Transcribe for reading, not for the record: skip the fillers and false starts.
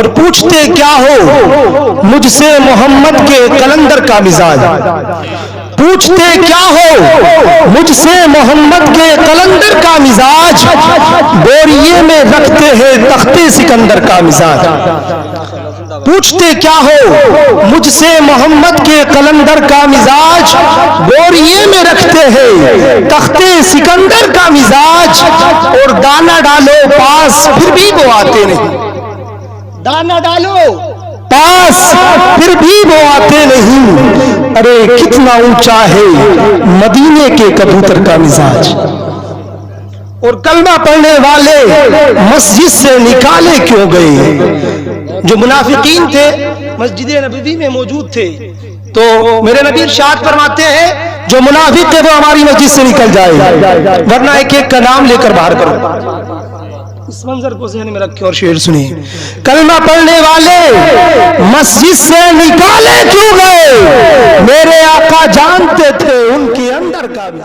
اور پوچھتے کیا ہو مجھ سے محمد کے قلندر کا مزاج، پوچھتے کیا ہو مجھ سے محمد کے قلندر کا مزاج، بوریے میں رکھتے ہیں تختے سکندر کا مزاج، پوچھتے کیا ہو مجھ سے محمد کے قلندر کا مزاج، بوریے میں رکھتے ہیں تختے سکندر کا مزاج، اور دانا ڈالو پاس پھر بھی وہ آتے نہیں، دانا ڈالو پاس پھر بھی وہ آتے نہیں، ارے کتنا اونچا ہے مدینے کے کبوتر کا مزاج، اور کلمہ پڑھنے والے مسجد سے نکالے کیوں گئے؟ جو منافقین تھے مسجد نبوی میں موجود تھے، تو میرے نبی ارشاد فرماتے ہیں جو منافق ہے وہ ہماری مسجد سے نکل جائے، ورنہ ایک ایک کا نام لے کر باہر کرو۔ اس منظر کو ذہن میں رکھیں اور شعر سنیں، کلمہ پڑھنے والے مسجد سے نکالے کیوں گئے؟ میرے آقا جانتے تھے ان کے اندر کا بھی